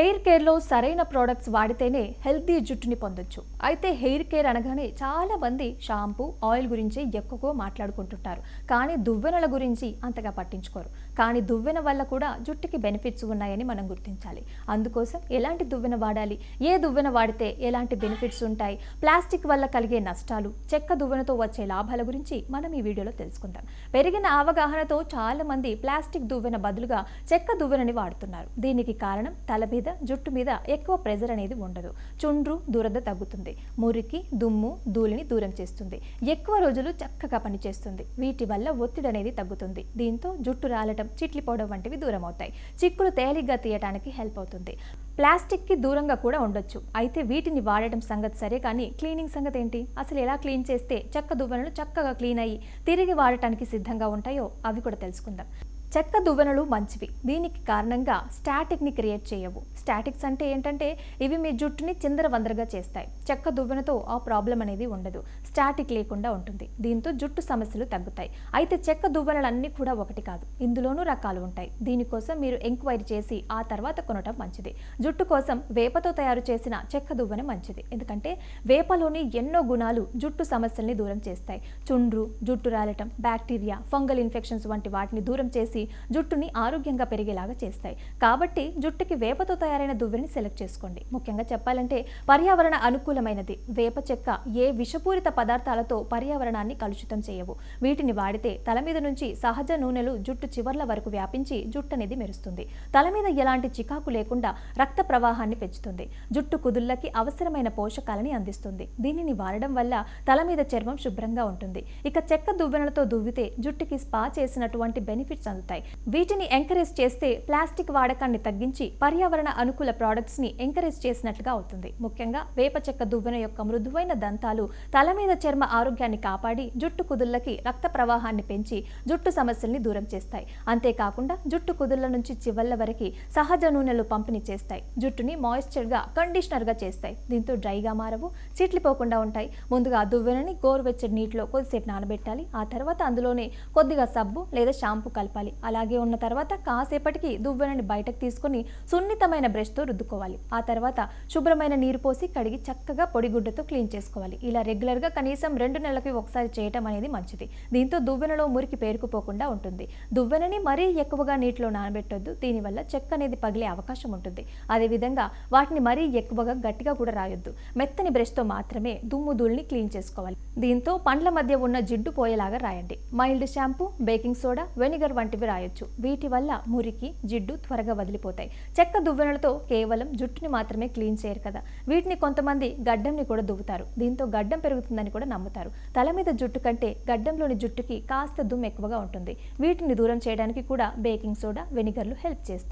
Hair కేర్లో సరైన products వాడితేనే healthy జుట్టుని పొందొచ్చు. అయితే హెయిర్ కేర్ అనగానే చాలా మంది షాంపూ, ఆయిల్ గురించి ఎక్కువగా మాట్లాడుకుంటుంటారు. కానీ దువ్వెనల గురించి అంతగా పట్టించుకోరు. కానీ దువ్వెన వల్ల కూడా జుట్టుకి బెనిఫిట్స్ ఉన్నాయని మనం గుర్తించాలి. అందుకోసం ఎలాంటి దువ్వెన వాడాలి, ఏ దువ్వెన వాడితే ఎలాంటి బెనిఫిట్స్ ఉంటాయి, ప్లాస్టిక్ వల్ల కలిగే నష్టాలు, చెక్క దువ్వెనతో వచ్చే లాభాల గురించి మనం ఈ వీడియోలో తెలుసుకుందాం. పెరిగిన అవగాహనతో చాలా మంది ప్లాస్టిక్ దువ్వెన బదులుగా చెక్క దువ్వెనని వాడుతున్నారు. దీనికి కారణం తల మీద, జుట్టు మీద ఎక్కువ ప్రెజర్ అనేది ఉండదు. చుండ్రు, దురద తగ్గుతుంది. మురికి, దుమ్ము, ధూళిని దూరం చేస్తుంది. ఎక్కువ రోజులు చక్కగా పనిచేస్తుంది. వీటి వల్ల ఒత్తిడి అనేది తగ్గుతుంది. దీంతో జుట్టు రాలటం, చిట్లిపోవడం వంటివి దూరం అవుతాయి. చిక్కులు తేలిగ్గా తీయడానికి హెల్ప్ అవుతుంది. ప్లాస్టిక్కి దూరంగా కూడా ఉండొచ్చు. అయితే వీటిని వాడటం సంగతి సరే, కానీ క్లీనింగ్ సంగతి ఏంటి? అసలు ఎలా క్లీన్ చేస్తే చెక్క దువ్వెనలు చక్కగా క్లీన్ అయ్యి తిరిగి వాడటానికి సిద్ధంగా ఉంటాయో అవి కూడా తెలుసుకుందాం. చెక్క దువ్వెనలు మంచివి. దీనికి కారణంగా స్టాటిక్ని క్రియేట్ చేయవు. స్టాటిక్స్ అంటే ఏంటంటే ఇవి మీ జుట్టుని చిందరవందరగా చేస్తాయి. చెక్క దువ్వెనతో ఆ ప్రాబ్లం అనేది ఉండదు. స్టాటిక్ లేకుండా ఉంటుంది. దీంతో జుట్టు సమస్యలు తగ్గుతాయి. అయితే చెక్క దువ్వెనలన్నీ కూడా ఒకటి కాదు. ఇందులోనూ రకాలు ఉంటాయి. దీనికోసం మీరు ఎంక్వైరీ చేసి ఆ తర్వాత కొనటం మంచిది. జుట్టు కోసం వేపతో తయారు చేసిన చెక్క దువ్వెన మంచిది. ఎందుకంటే వేపలోని ఎన్నో గుణాలు జుట్టు సమస్యల్ని దూరం చేస్తాయి. చుండ్రు, జుట్టు రాలటం, బ్యాక్టీరియా, ఫంగల్ ఇన్ఫెక్షన్స్ వంటి వాటిని దూరం చేసి జుట్టుని ఆరోగ్యంగా పెరిగేలాగా చేస్తాయి. కాబట్టి జుట్టుకి వేపతో తయారైన దువ్వెని సెలెక్ట్ చేసుకోండి. ముఖ్యంగా చెప్పాలంటే పర్యావరణ అనుకూలమైనది. వేప చెక్క ఏ విషపూరిత పదార్థాలతో పర్యావరణాన్ని కలుషితం చేయవు. వీటిని వాడితే తల మీద నుంచి సహజ నూనెలు జుట్టు చివర్ల వరకు వ్యాపించి జుట్టు అనేది మెరుస్తుంది. తల మీద ఎలాంటి చికాకు లేకుండా రక్త ప్రవాహాన్ని పెంచుతుంది. జుట్టు కుదుళ్ళకి అవసరమైన పోషకాలని అందిస్తుంది. దీనిని వాడడం వల్ల తల మీద చర్మం శుభ్రంగా ఉంటుంది. ఇక చెక్క దువ్వెనలతో దువ్వితే జుట్టుకి స్పా చేసినటువంటి బెనిఫిట్స్ అందుతాయి. వీటిని ఎంకరేజ్ చేస్తే ప్లాస్టిక్ వాడకాన్ని తగ్గించి పర్యావరణ అనుకూల ప్రోడక్ట్స్ ని ఎంకరేజ్ చేసినట్లుగా అవుతుంది. ముఖ్యంగా వేప చెక్క దువ్వెన యొక్క మృదువైన దంతాలు తల మీద చర్మ ఆరోగ్యాన్ని కాపాడి జుట్టు కుదుళ్ళకి రక్త ప్రవాహాన్ని పెంచి జుట్టు సమస్యల్ని దూరం చేస్తాయి. అంతేకాకుండా జుట్టు కుదుళ్ళ నుంచి చివర్ల వరకు సహజ నూనెలు పంపిణీ చేస్తాయి. జుట్టుని మాయిశ్చర్ గా, కండిషనర్ గా చేస్తాయి. దీంతో డ్రైగా మారవు, చిట్లిపోకుండా ఉంటాయి. ముందుగా దువ్వెనని గోరువెచ్చని నీటిలో కొద్దిసేపు నానబెట్టాలి. ఆ తర్వాత అందులోనే కొద్దిగా సబ్బు లేదా షాంపూ కలపాలి. అలాగే ఉన్న తర్వాత కాసేపటికి దువ్వెనని బయటకు తీసుకొని సున్నితమైన బ్రష్తో రుద్దుకోవాలి. ఆ తర్వాత శుభ్రమైన నీరు పోసి కడిగి చక్కగా పొడిగుడ్డతో క్లీన్ చేసుకోవాలి. ఇలా రెగ్యులర్గా కనీసం 2 నెలలకి ఒకసారి చేయటం అనేది మంచిది. దీంతో దువ్వెనలో మురికి పేరుకుపోకుండా ఉంటుంది. దువ్వెనని మరీ ఎక్కువగా నీటిలో నానబెట్టొద్దు. దీనివల్ల చెక్క అనేది పగిలే అవకాశం ఉంటుంది. అదేవిధంగా వాటిని మరీ ఎక్కువగా గట్టిగా కూడా రాయొద్దు. మెత్తని బ్రష్తో మాత్రమే దుమ్ము ధూళిని క్లీన్ చేసుకోవాలి. దీంతో పండ్ల మధ్య ఉన్న జిడ్డు పోయేలాగా రాయండి. Mild shampoo, baking soda, vinegar వంటివి రాయొచ్చు. వీటి వల్ల మురికి, జిడ్డు త్వరగా వదిలిపోతాయి. చెక్క దువ్వెనలతో కేవలం జుట్టుని మాత్రమే క్లీన్ చేయరు కదా, వీటిని కొంతమంది గడ్డంని కూడా దువ్వుతారు. దీంతో గడ్డం పెరుగుతుందని కూడా నమ్ముతారు. తల మీద జుట్టు కంటే గడ్డంలోని జుట్టుకి కాస్త దుమ్ము ఎక్కువగా ఉంటుంది. వీటిని దూరం చేయడానికి కూడా బేకింగ్ సోడా, వెనిగర్లు హెల్ప్ చేస్తాయి.